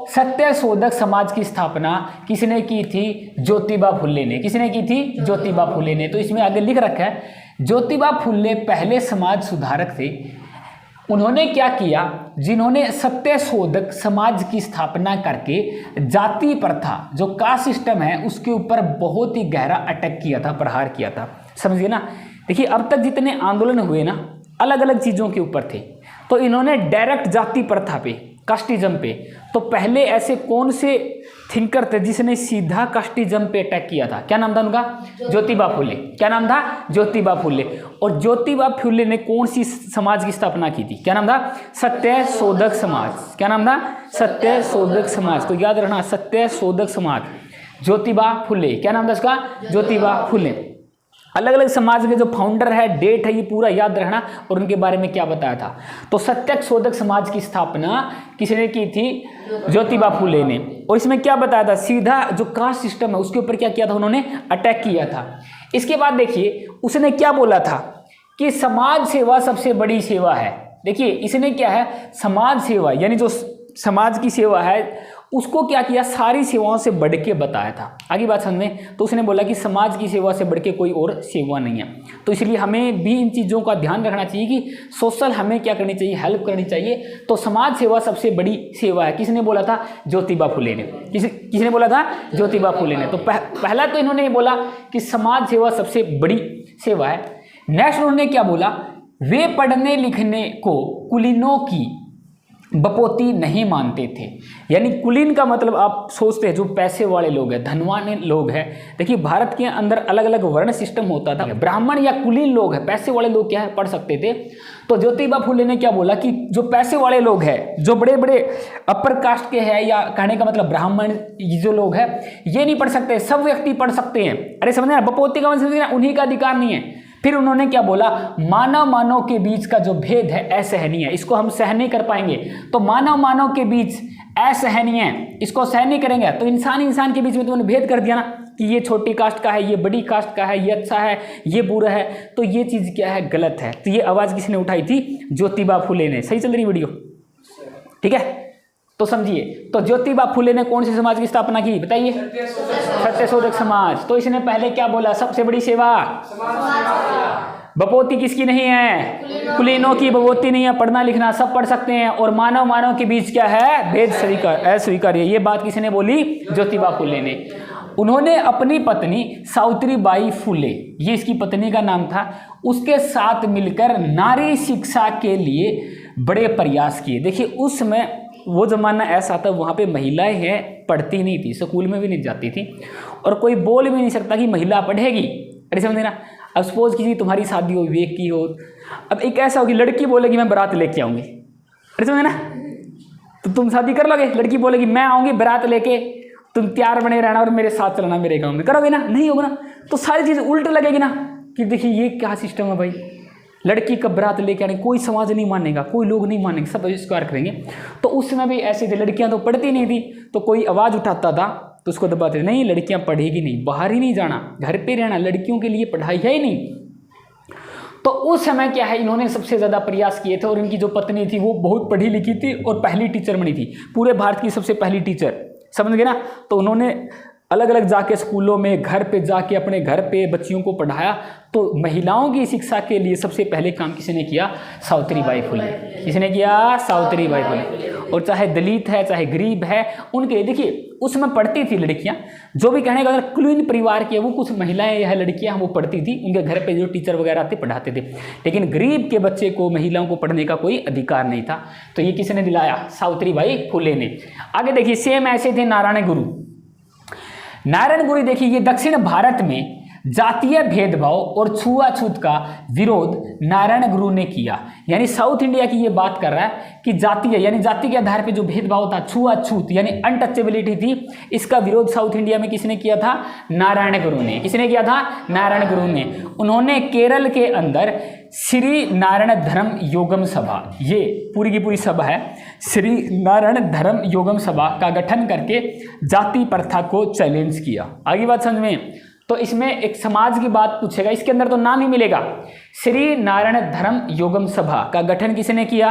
सत्य शोधक समाज की स्थापना किसने की थी? ज्योतिबा फुले ने। किसने की थी? ज्योतिबा फुले ने। तो इसमें आगे लिख रखा है ज्योतिबा फुले पहले समाज सुधारक थे। उन्होंने क्या किया? जिन्होंने सत्य शोधक समाज की स्थापना करके जाति प्रथा जो कास्ट सिस्टम है उसके ऊपर बहुत ही गहरा अटैक किया था, प्रहार किया था। समझिए ना। देखिए अब तक जितने आंदोलन हुए ना अलग अलग चीज़ों के ऊपर थे, तो इन्होंने डायरेक्ट जाति प्रथा पे, कास्टिज्म पे, तो पहले ऐसे कौन से थिंकर थे जिसने सीधा कास्टिज्म पे अटैक किया था? क्या नाम था उनका? ज्योतिबा फुले। क्या नाम था? ज्योतिबा फुले। और ज्योतिबा फुले ने कौन सी समाज की स्थापना की थी? क्या नाम था? सत्य शोधक समाज। क्या नाम था? सत्य शोधक समाज। तो याद रखना सत्य शोधक समाज, ज्योतिबा फुले। क्या नाम था उसका? ज्योतिबा फुले। अलग अलग समाज के जो फाउंडर है, डेट है, ये पूरा याद रखना और उनके बारे में क्या बताया था। तो सत्य शोधक समाज की स्थापना किसने की थी? ज्योतिबा फुले ने। और इसमें क्या बताया था? सीधा जो कास्ट सिस्टम है उसके ऊपर क्या किया था? उन्होंने अटैक किया था। इसके बाद देखिए उसने क्या बोला था कि समाज सेवा सबसे बड़ी सेवा है। देखिए इसने क्या है, समाज सेवा यानी जो समाज की सेवा है उसको क्या किया? सारी सेवाओं से बढ़ के बताया था। आगे बात समझ में। तो उसने बोला कि समाज की सेवा से बढ़ के कोई और सेवा नहीं है। तो इसलिए हमें भी इन चीज़ों का ध्यान रखना चाहिए कि सोशल हमें क्या करनी चाहिए? हेल्प करनी चाहिए। तो समाज सेवा सबसे बड़ी सेवा है। किसने बोला था? ज्योतिबा फुले ने। किसने बोला था? ज्योतिबा फुले ने। तो पहला तो इन्होंने बोला कि समाज सेवा सबसे बड़ी सेवा है। नेक्स्ट उन्होंने क्या बोला? वे पढ़ने लिखने को कुलीनों की बपोती नहीं मानते थे। यानी कुलीन का मतलब आप सोचते हैं जो पैसे वाले लोग हैं, धनवान लोग हैं। देखिए भारत के अंदर अलग अलग वर्ण सिस्टम होता था। ब्राह्मण या कुलीन लोग हैं, पैसे वाले लोग क्या है पढ़ सकते थे। तो ज्योतिबा फुले ने क्या बोला कि जो पैसे वाले लोग हैं, जो बड़े बड़े अपर कास्ट के हैं, या कहने का मतलब ब्राह्मण जो लोग हैं ये नहीं पढ़ सकते, सब व्यक्ति पढ़ सकते हैं। अरे समझना, बपोती का मतलब उन्हीं का अधिकार नहीं है। फिर उन्होंने क्या बोला? मानव के बीच का जो भेद है असहनीय है, इसको हम सहन नहीं कर पाएंगे। तो मानव के बीच असहनीय है, इसको सहन नहीं करेंगे। तो इंसान के बीच में तुमने भेद कर दिया ना कि ये छोटी कास्ट का है, ये बड़ी कास्ट का है, ये अच्छा है, ये बुरा है। तो ये चीज क्या है? गलत है। तो ये आवाज किसने उठाई थी? ज्योतिबा फुले ने। सही चल रही वीडियो? ठीक है, तो समझिए। तो ज्योतिबा फुले ने कौन से समाज की स्थापना की? बताइए। सत्य शोधक समाज। तो इसने पहले क्या बोला? सबसे बड़ी सेवा बपोती किसकी नहीं है? कुलीनों की बपोती नहीं है। पढ़ना लिखना सब पढ़ सकते हैं। और मानव के बीच क्या है? भेद अस्वीकार्य। ये बात किसने बोली? ज्योतिबा फुले ने। उन्होंने अपनी पत्नी सावित्रीबाई फुले, ये इसकी पत्नी का नाम था, उसके साथ मिलकर नारी शिक्षा के लिए बड़े प्रयास किए। देखिए उस समय वो जमाना ऐसा था, वहाँ पे महिलाएं हैं पढ़ती नहीं थी, स्कूल में भी नहीं जाती थी, और कोई बोल भी नहीं सकता कि महिला पढ़ेगी। अरे समझे ना। अब सपोज कीजिए तुम्हारी शादी हो, विवेक की हो, अब एक ऐसा हो कि लड़की बोलेगी मैं बारात लेके आऊँगी। अरे समझे ना। तो तुम शादी कर लोगे? लड़की बोलेगी मैं आऊँगी बारात लेके, तुम तैयार बने रहना और मेरे साथ चलना मेरे गाँव में, करोगे ना? नहीं होगा ना। तो सारी चीज़ उल्ट लगेगी ना कि देखिए ये क्या सिस्टम है भाई, लड़की का बारात लेके आने, कोई समाज नहीं मानेगा, कोई लोग नहीं मानेंगे, सब स्वीकार करेंगे। तो उस समय भी ऐसे थे, लड़कियां तो पढ़ती नहीं थी, तो कोई आवाज़ उठाता था तो उसको दबाते थे, नहीं लड़कियां पढ़ेगी नहीं, बाहर ही नहीं जाना, घर पे रहना, लड़कियों के लिए पढ़ाई है ही नहीं। तो उस समय क्या है, इन्होंने सबसे ज़्यादा प्रयास किए थे। और इनकी जो पत्नी थी वो बहुत पढ़ी लिखी थी और पहली टीचर बनी थी, पूरे भारत की सबसे पहली टीचर। समझ गए ना। तो उन्होंने अलग अलग जाके स्कूलों में, घर पे जाके अपने घर पे बच्चियों को पढ़ाया। तो महिलाओं की शिक्षा के लिए सबसे पहले काम किसने किया? सावित्रीबाई फुले। किसने किया? सावित्रीबाई फुले। और चाहे दलित है चाहे गरीब है, उनके लिए देखिए उसमें पढ़ती थी लड़कियां। जो भी कहने का अगर कुलीन परिवार की है वो कुछ महिलाएं या लड़कियां वो पढ़ती थी, उनके घर पे जो टीचर वगैरह थे पढ़ाते थे। लेकिन गरीब के बच्चे को, महिलाओं को पढ़ने का कोई अधिकार नहीं था। तो ये किसने दिलाया? सावित्रीबाई फुले ने। आगे देखिए सेम ऐसे थे नारायण गुरु। नारायण गुरु देखिए ये दक्षिण भारत में जातीय भेदभाव और छुआछूत का विरोध नारायण गुरु ने किया। यानी साउथ इंडिया की ये बात कर रहा है कि जातीय यानी जाति के आधार पे जो भेदभाव था, छुआछूत यानी अनटचेबिलिटी थी, इसका विरोध साउथ इंडिया में किसने किया था? नारायण गुरु ने। किसने किया था? नारायण गुरु ने। उन्होंने केरल के अंदर श्री नारायण धर्म योगम सभा, ये पूरी की पूरी सभा है, श्री नारायण धर्म योगम सभा का गठन करके जाति प्रथा को चैलेंज किया। आगे बात समझ में। तो इसमें एक समाज की बात पूछेगा, इसके अंदर तो नाम ही मिलेगा। श्री नारायण धर्म योगम सभा का गठन किसने किया?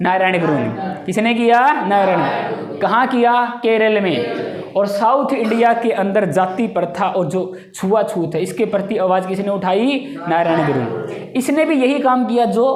नारायण गुरु ने। किसने किया? नारायण। कहाँ किया? केरल में। और साउथ इंडिया के अंदर जाति प्रथा और जो छुआछूत है इसके प्रति आवाज किसने उठाई? नारायण गुरु। इसने भी यही काम किया जो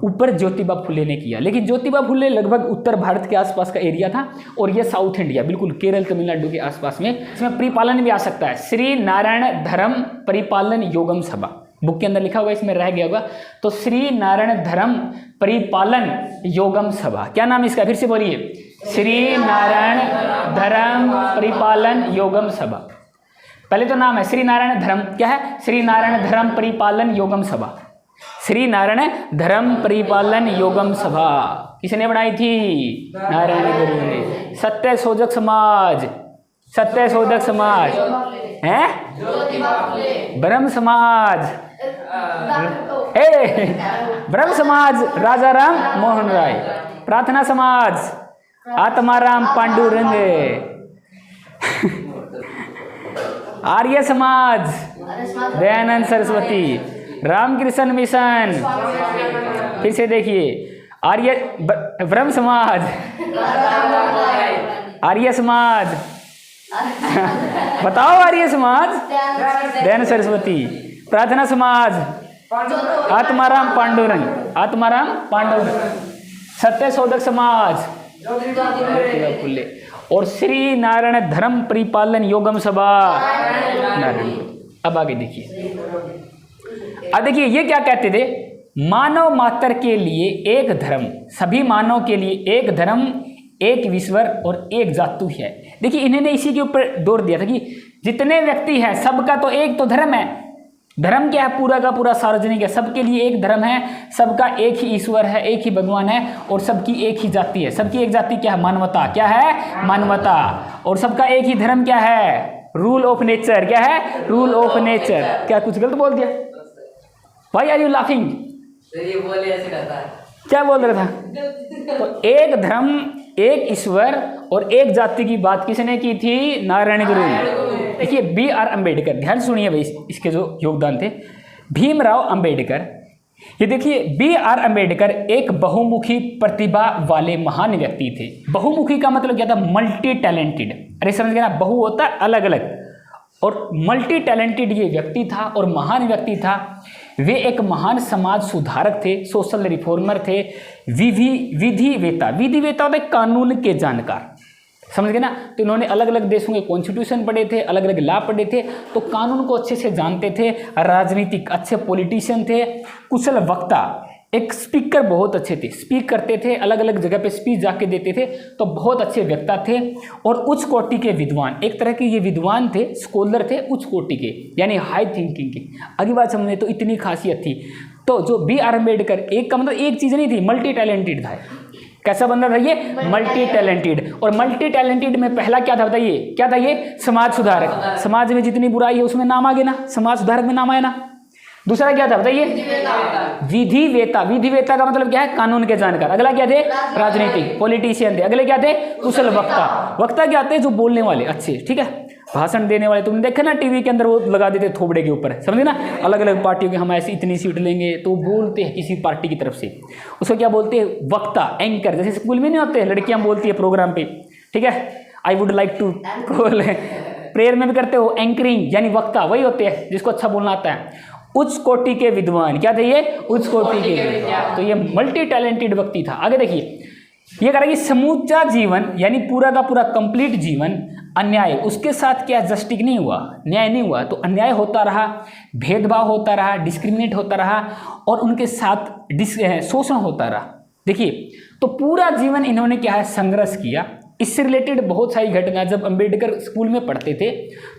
ऊपर ज्योतिबा फुले ने किया, लेकिन ज्योतिबा फुले लगभग उत्तर भारत के आसपास का एरिया था और ये साउथ इंडिया बिल्कुल केरल तमिलनाडु के आसपास में। इसमें परिपालन भी आ सकता है, श्री नारायण धर्म परिपालन योगम सभा, बुक के अंदर लिखा हुआ, इसमें रह गया होगा। तो श्री नारायण धर्म परिपालन योगम सभा, क्या नाम इसका? फिर से बोलिए, श्री नारायण धर्म परिपालन योगम सभा। पहले तो नाम है श्री नारायण धर्म, क्या है? श्री नारायण धर्म परिपालन योगम सभा। श्री नारायण धर्म परिपालन योगम सभा किसने बनाई थी? नारायण गुरु ने। सत्य शोधक समाज, सत्य शोधक समाज है, ब्रह्म समाज, ब्रह्म समाज राजा राम मोहन राय, प्रार्थना समाज आत्माराम पांडुरंग, आर्य समाज दयानंद सरस्वती, रामकृष्ण मिशन, फिर से देखिए आर्य ब्रह्म समाज, आर्य समाज बताओ, आर्य समाज दयानंद सरस्वती, प्रार्थना समाज आत्माराम पांडुरंग, आत्माराम पांडुरंग, सत्य शोधक समाज फुले, और श्री नारायण धर्म परिपालन योगम सभा नारायण। अब आगे देखिए, अब देखिए ये क्या कहते थे? मानव मात्र के लिए एक धर्म, सभी मानव के लिए एक धर्म, एक ईश्वर और एक जातु है। देखिए इन्होंने इसी के ऊपर जोर दिया था कि जितने व्यक्ति हैं सबका तो एक तो धर्म है। धर्म क्या है? पूरा का पूरा सार्वजनिक है, सबके लिए एक धर्म है, सबका एक ही ईश्वर है, एक ही भगवान है और सबकी एक ही जाति है। सबकी एक जाति क्या है? मानवता। क्या है? मानवता। और सबका एक ही धर्म क्या है? Rule of nature. क्या है? Rule of nature. क्या कुछ गलत बोल दिया? Why are you laughing? ये बोले ऐसे करता है। क्या बोल रहा था? तो एक धर्म, एक ईश्वर और एक जाति की बात किसने की थी? नारायण गुरु ने। देखिए B.R. अम्बेडकर, ध्यान सुनिए भाई, इसके जो योगदान थे। भीमराव अम्बेडकर, ये देखिए B.R. अम्बेडकर एक बहुमुखी प्रतिभा वाले महान व्यक्ति थे। बहुमुखी का मतलब क्या था? Multi talented. अरे समझ गए ना, बहु होता है अलग अलग, और मल्टी टैलेंटेड ये व्यक्ति था और महान व्यक्ति था। वे एक महान समाज सुधारक थे, सोशल रिफॉर्मर थे, विधिवेता। विधिवेता होता है कानून के जानकार, समझ गए ना। तो इन्होंने अलग अलग देशों के कॉन्स्टिट्यूशन पढ़े थे, अलग अलग लॉ पढ़े थे, तो कानून को अच्छे से जानते थे। राजनीतिक अच्छे पॉलिटिशियन थे, कुशल वक्ता, एक स्पीकर बहुत अच्छे थे, स्पीक करते थे, अलग अलग जगह पे स्पीच जाके देते थे, तो बहुत अच्छे वक्ता थे। और उच्च कोटि के विद्वान, एक तरह के ये विद्वान थे, स्कॉलर थे उच्च कोटि के, यानी हाई थिंकिंग के। अगली बात समझे तो इतनी खासियत थी। तो जो B.R. अम्बेडकर, एक का मतलब एक चीज़ नहीं थी, मल्टी टैलेंटेड था। कैसा बंदा था ये? Multi talented. और मल्टी टैलेंटेड में पहला क्या था बताइए? क्या था ये? समाज सुधारक। समाज में जितनी बुराई है उसमें नाम आ गया ना, समाज सुधारक में नाम आया ना। दूसरा क्या था बताइए? विधिवेता। विधिवेता का मतलब क्या है? कानून के जानकार। अगला क्या थे? राजनीतिक पॉलिटिशियन थे। अगले क्या थे? कुशल वक्ता। वक्ता क्या आते हैं? जो बोलने वाले अच्छे, ठीक है, भाषण देने वाले। तुमने देखा ना टीवी के अंदर वो लगा देते थोबड़े के ऊपर, समझे ना, अलग अलग पार्टियों के हम ऐसी इतनी सीट लेंगे, तो बोलते हैं किसी पार्टी की तरफ से, उसको क्या बोलते हैं? वक्ता, एंकर। जैसे स्कूल में नहीं होते लड़कियां बोलती है प्रोग्राम पे, ठीक है, आई वुड लाइक टू बोल, प्रेयर में भी करते हो एंकरिंग, यानी वक्ता वही होते हैं जिसको अच्छा बोलना आता है। उच्च कोटि के विद्वान, क्या थे ये? उच्च कोटि के विद्वान। तो ये मल्टी टैलेंटेड व्यक्ति था। आगे देखिए, ये कह रहा है कि समूचा जीवन, यानी पूरा का पूरा कंप्लीट जीवन अन्याय, उसके साथ क्या जस्टिस नहीं हुआ, न्याय नहीं हुआ, तो अन्याय होता रहा, भेदभाव होता रहा, डिस्क्रिमिनेट होता रहा, और उनके साथ शोषण होता रहा। देखिए, तो पूरा जीवन इन्होंने क्या है? संघर्ष किया। इससे रिलेटेड बहुत सारी घटना, जब अंबेडकर स्कूल में पढ़ते थे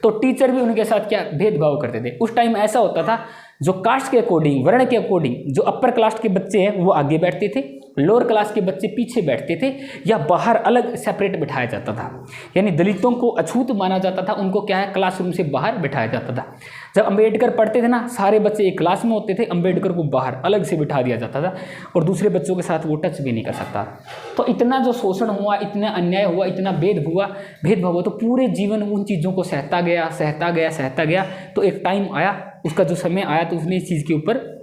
तो टीचर भी उनके साथ क्या? भेदभाव करते थे। उस टाइम ऐसा होता था, जो कास्ट के अकॉर्डिंग, वर्ण के अकॉर्डिंग, जो अपर क्लास के बच्चे हैं वो आगे बैठते थे, लोअर क्लास के बच्चे पीछे बैठते थे, या बाहर अलग सेपरेट बिठाया जाता था। यानी दलितों को अछूत माना जाता था, उनको क्या है क्लासरूम से बाहर बिठाया जाता था। जब अंबेडकर पढ़ते थे ना, सारे बच्चे एक क्लास में होते थे, अंबेडकर को बाहर अलग से बिठा दिया जाता था और दूसरे बच्चों के साथ वो टच भी नहीं कर सकता। तो इतना जो शोषण हुआ, इतना अन्याय हुआ, इतना भेदभाव हुआ, तो पूरे जीवन उन चीज़ों को सहता गया। तो एक टाइम आया, उसका जो समय आया, तो उसने इस चीज़ के ऊपर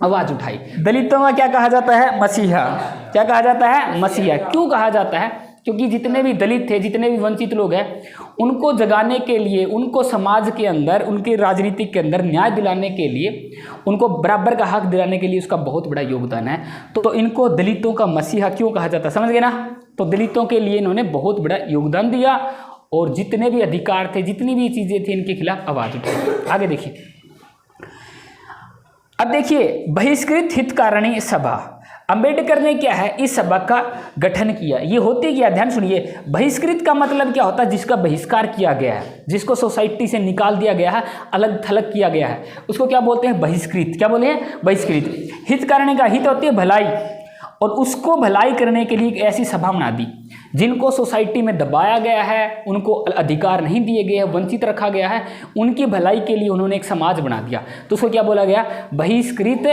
आवाज़ उठाई। दलितों का क्या कहा जाता है? मसीहा। क्या कहा जाता है? मसीहा। क्यों कहा जाता है? क्योंकि जितने भी दलित थे, जितने भी वंचित लोग हैं, उनको जगाने के लिए, उनको समाज के अंदर, उनके राजनीति के अंदर न्याय दिलाने के लिए, उनको बराबर का हक दिलाने के लिए उसका बहुत बड़ा योगदान है। तो इनको दलितों का मसीहा क्यों कहा जाता है, समझ गए ना? तो दलितों के लिए इन्होंने बहुत बड़ा योगदान दिया और जितने भी अधिकार थे, जितनी भी चीज़ें थी, इनके खिलाफ आवाज़ उठाई। आगे देखिए, अब देखिए बहिष्कृत हितकारिणी सभा। अंबेडकर ने क्या है, इस सभा का गठन किया। ये होती क्या, ध्यान सुनिए। बहिष्कृत का मतलब क्या होता है? जिसका बहिष्कार किया गया है, जिसको सोसाइटी से निकाल दिया गया है, अलग थलग किया गया है, उसको क्या बोलते हैं? बहिष्कृत। क्या बोले हैं? बहिष्कृत। हितकारिणी का हित होती है भलाई, और उसको भलाई करने के लिए एक ऐसी सभा बना दी जिनको सोसाइटी में दबाया गया है, उनको अधिकार नहीं दिए गए हैं, वंचित रखा गया है, उनकी भलाई के लिए उन्होंने एक समाज बना दिया। तो उसको क्या बोला गया? बहिष्कृत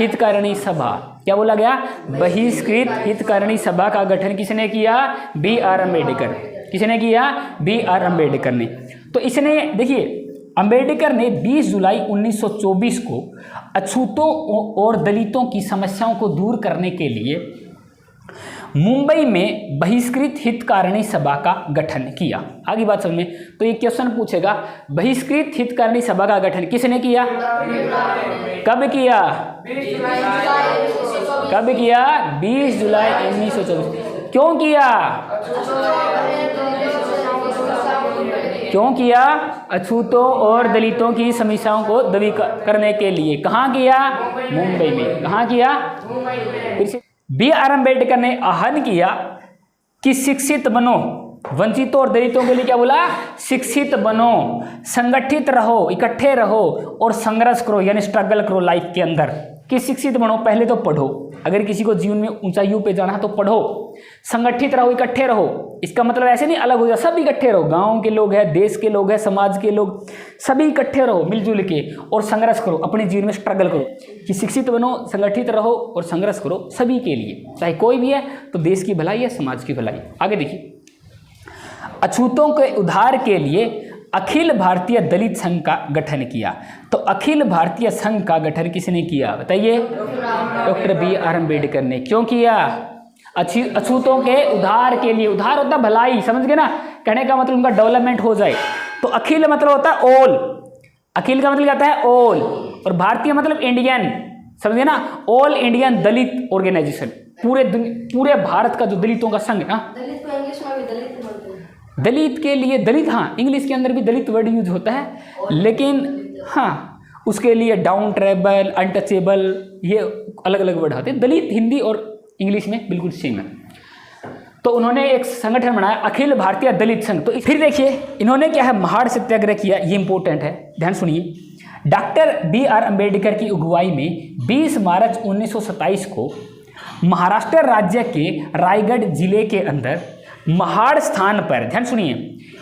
हितकारिणी सभा। क्या बोला गया? बहिष्कृत हितकारिणी सभा का गठन किसने किया? B.R. अम्बेडकर। किसने किया? B.R. अम्बेडकर ने। तो इसने देखिए, अंबेडकर ने 20 जुलाई 1924 को अछूतों और दलितों की समस्याओं को दूर करने के लिए मुंबई में बहिष्कृत हितकारिणी सभा का गठन किया। आगे बात समझ में। तो ये क्वेश्चन पूछेगा, बहिष्कृत हितकारिणी सभा का गठन किसने किया? कब किया? कब किया? 20 जुलाई 1924। क्यों किया? क्यों किया? अछूतों और दलितों की समस्याओं को दूर करने के लिए। कहाँ किया? मुंबई में। कहाँ किया? फिर से B.R. अम्बेडकर ने आह्वान किया कि शिक्षित बनो। वंचितों और दलितों के लिए क्या बोला? शिक्षित बनो, संगठित रहो, इकट्ठे रहो और संघर्ष करो, यानी स्ट्रगल करो लाइफ के अंदर। कि शिक्षित बनो, पहले तो पढ़ो। अगर किसी को जीवन में ऊंचाइयों पे जाना है तो पढ़ो। संगठित रहो, इकट्ठे रहो। इसका मतलब ऐसे नहीं अलग हो जाए, सब इकट्ठे रहो। गांव के लोग हैं, देश के लोग हैं, समाज के लोग, सभी इकट्ठे रहो मिलजुल के और संघर्ष करो, अपने जीवन में स्ट्रगल करो। कि शिक्षित बनो, संगठित रहो और संघर्ष करो सभी के लिए, चाहे कोई भी है, तो देश की भलाई है, समाज की भलाई। आगे देखिए, अछूतों के उद्धार के लिए अखिल भारतीय दलित संघ का गठन किया। तो अखिल भारतीय संघ का गठन किसने किया बताइए? Doctor B.R. अम्बेडकर ने। क्यों किया? अछूतों के उद्धार के लिए। उद्धार होता भलाई, समझ गए ना? कहने का मतलब उनका डेवलपमेंट हो जाए। तो अखिल मतलब होता है ऑल। अखिल का मतलब आता है ऑल, और भारतीय मतलब इंडियन, समझ गए ना? ऑल इंडियन दलित ऑर्गेनाइजेशन। पूरे भारत का जो दलितों का संघ है। दलित के लिए दलित, हाँ, इंग्लिश के अंदर भी दलित वर्ड यूज होता है, लेकिन हाँ उसके लिए डाउन ट्रेबल, अनटचेबल, ये अलग अलग वर्ड आते हैं। दलित हिंदी और इंग्लिश में बिल्कुल सेम है। तो उन्होंने एक संगठन बनाया, अखिल भारतीय दलित संघ। तो फिर देखिए इन्होंने क्या है, महाड़ सत्याग्रह किया। ये इंपॉर्टेंट है, ध्यान सुनिए। Doctor B.R. अम्बेडकर की अगुवाई में 20 मार्च 1927 को महाराष्ट्र राज्य के रायगढ़ जिले के अंदर महाड़ स्थान पर, ध्यान सुनिए,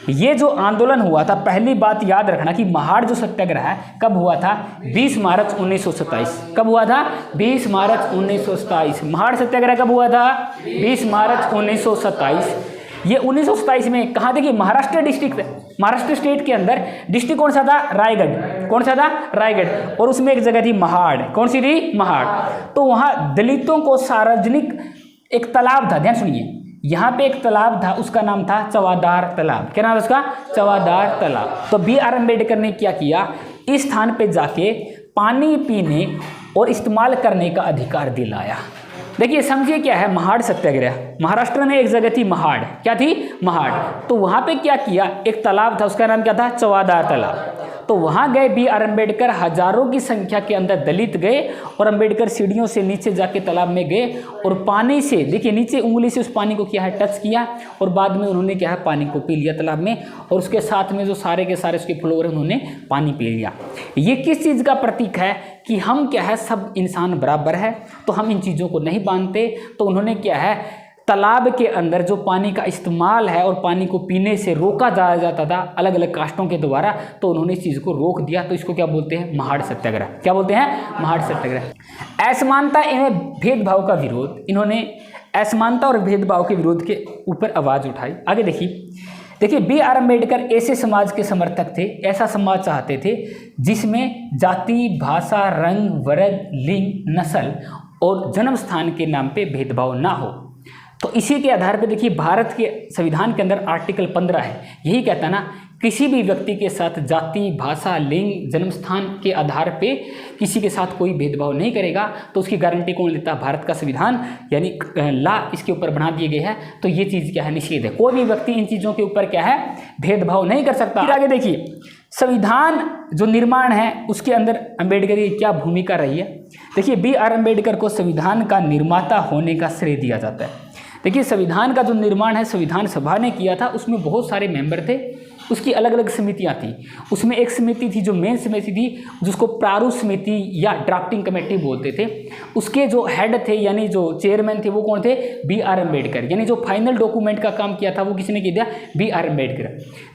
ये जो आंदोलन हुआ था, पहली बात याद रखना कि महाड़ जो सत्याग्रह है कब हुआ था? 20 मार्च 1927। कब हुआ था? 20 मार्च 1927। महाड़ सत्याग्रह कब हुआ था? 20 मार्च 1927। ये 1927 में कहाँ? देखिए महाराष्ट्र डिस्ट्रिक्ट, महाराष्ट्र स्टेट के अंदर डिस्ट्रिक्ट कौन सा था? रायगढ़। कौन सा था? रायगढ़। और उसमें एक जगह थी महाड़। कौन सी थी? महाड़। तो वहाँ दलितों को सार्वजनिक एक तालाब था, ध्यान सुनिए, यहाँ पे एक तालाब था, उसका नाम था चवादार तालाब। क्या नाम है उसका? चवादार तालाब। तो B.R. अम्बेडकर ने क्या किया? इस स्थान पे जाके पानी पीने और इस्तेमाल करने का अधिकार दिलाया। देखिए समझिए क्या है महाड़ सत्याग्रह। महाराष्ट्र में एक जगह थी महाड़। क्या थी? महाड़। तो वहाँ पे क्या किया? एक तालाब था, उसका नाम क्या था? चवादार तालाब। तो तो वहाँ गए बी आर अम्बेडकर, हजारों की संख्या के अंदर दलित गए और अम्बेडकर सीढ़ियों से नीचे जाके तालाब में गए और पानी से, देखिए नीचे उंगली से उस पानी को क्या है टच किया और बाद में उन्होंने क्या है पानी को पी लिया तालाब में, और उसके साथ में जो सारे के सारे उसके फ्लोर उन्होंने पानी पी लिया। ये किस चीज़ का प्रतीक है कि हम क्या है सब इंसान बराबर है, तो हम इन चीज़ों को नहीं मानते। तो उन्होंने क्या है तालाब के अंदर जो पानी का इस्तेमाल है और पानी को पीने से रोका जाता था अलग अलग कास्टों के द्वारा, तो उन्होंने इस चीज़ को रोक दिया। तो इसको क्या बोलते हैं? महाड़ सत्याग्रह। क्या बोलते हैं? महाड़ सत्याग्रह। असमानता एवं भेदभाव का विरोध, इन्होंने असमानता और भेदभाव के विरोध के ऊपर आवाज़ उठाई। आगे देखिए बी आर अम्बेडकर ऐसे समाज के समर्थक थे, ऐसा समाज चाहते थे जिसमें जाति, भाषा, रंग, वर्ग, लिंग, नस्ल और जन्म स्थान के नाम पे भेदभाव ना हो। तो इसी के आधार पर देखिए भारत के संविधान के अंदर आर्टिकल 15 है, यही कहता ना किसी भी व्यक्ति के साथ जाति, भाषा, लिंग, जन्म स्थान के आधार पे किसी के साथ कोई भेदभाव नहीं करेगा। तो उसकी गारंटी कौन लेता है? भारत का संविधान, यानी ला इसके ऊपर बना दिए गए हैं। तो ये चीज़ क्या है? निषेध है। कोई भी व्यक्ति इन चीज़ों के ऊपर क्या है? भेदभाव नहीं कर सकता। फिर आगे देखिए संविधान जो निर्माण है उसके अंदर अम्बेडकर की क्या भूमिका रही है। देखिए बी आर अम्बेडकर को संविधान का निर्माता होने का श्रेय दिया जाता है। देखिए संविधान का जो निर्माण है संविधान सभा ने किया था, उसमें बहुत सारे मेंबर थे, उसकी अलग अलग समितियां थी। उसमें एक समिति थी जो मेन समिति थी, जिसको प्रारूप समिति या ड्राफ्टिंग कमेटी बोलते थे। उसके जो हेड थे यानी जो चेयरमैन थे वो कौन थे? B R Ambedkar. यानी जो फाइनल डॉक्यूमेंट का काम किया था वो किसने किया? B R Ambedkar.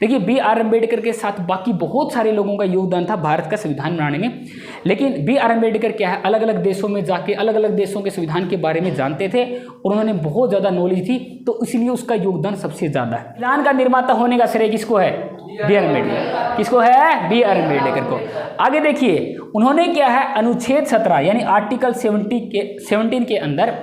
देखिए बी आर अम्बेडकर के साथ बाकी बहुत सारे लोगों का योगदान था भारत का संविधान बनाने में, लेकिन बी आर अम्बेडकर क्या है अलग अलग देशों में जाके अलग अलग देशों के संविधान के बारे में जानते थे और उन्होंने बहुत ज़्यादा नॉलेज थी, तो इसलिए उसका योगदान सबसे ज़्यादा है। संविधान का निर्माता होने का श्रेय किसको है? B R Ambedkar. किसको है? बी आर अम्बेडकर को। आगे देखिए उन्होंने क्या है अनुच्छेद 17 यानी आर्टिकल 17 के अंदर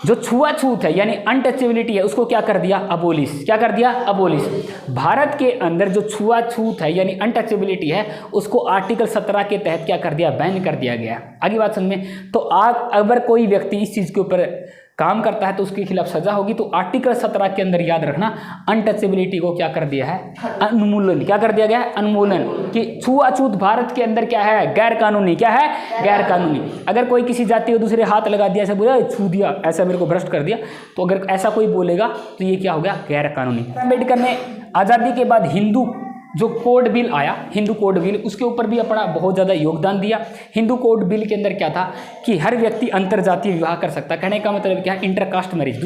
जो छुआछूत है यानी अनटचेबिलिटी है उसको क्या कर दिया? अबोलिश। क्या कर दिया? अबोलिश। भारत के अंदर जो छुआछूत है यानी अनटचेबिलिटी है उसको आर्टिकल 17 के तहत क्या कर दिया? बैन कर दिया गया। आगे बात समझ में। तो अगर कोई व्यक्ति इस चीज़ के ऊपर काम करता है तो उसके खिलाफ सजा होगी। तो आर्टिकल 17 के अंदर याद रखना अनटचेबिलिटी को क्या कर दिया है? उन्मूलन। क्या कर दिया गया है? उन्मूलन। कि छुआछूत भारत के अंदर क्या है? गैर कानूनी। क्या है? गैर कानूनी। अगर कोई किसी जाति को दूसरे हाथ लगा दिया, ऐसा बोला छू दिया, ऐसा मेरे को भ्रष्ट कर दिया, तो अगर ऐसा कोई बोलेगा तो ये क्या हो गया? गैर कानूनी। अम्बेडकर ने आज़ादी के बाद हिंदू जो कोड बिल आया, हिंदू कोड बिल, उसके ऊपर भी अपना बहुत ज़्यादा योगदान दिया। हिंदू कोड बिल के अंदर क्या था कि हर व्यक्ति अंतरजातीय विवाह कर सकता। कहने का मतलब क्या है? इंटरकास्ट मैरिज,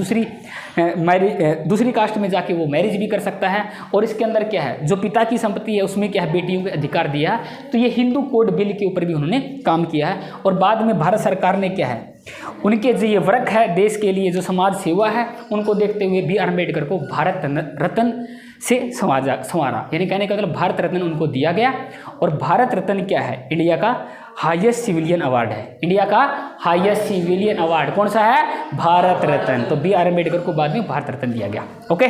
दूसरी कास्ट में जाके वो मैरिज भी कर सकता है। और इसके अंदर क्या है? जो पिता की संपत्ति है उसमें क्या है? बेटियों को अधिकार दिया है। तो ये हिंदू कोड बिल के ऊपर भी उन्होंने काम किया है। और बाद में भारत सरकार ने क्या है उनके जो ये वर्क है देश के लिए जो समाज सेवा है उनको देखते हुए बी आर अम्बेडकर को भारत रत्न से संवारा। यानी कहने का मतलब भारत रत्न उनको दिया गया। और भारत रत्न क्या है? इंडिया का हाईएस्ट सिविलियन अवार्ड है। इंडिया का हाईएस्ट सिविलियन अवार्ड कौन सा है? भारत रत्न। तो बी आर अम्बेडकर को बाद में भारत रत्न दिया गया। ओके।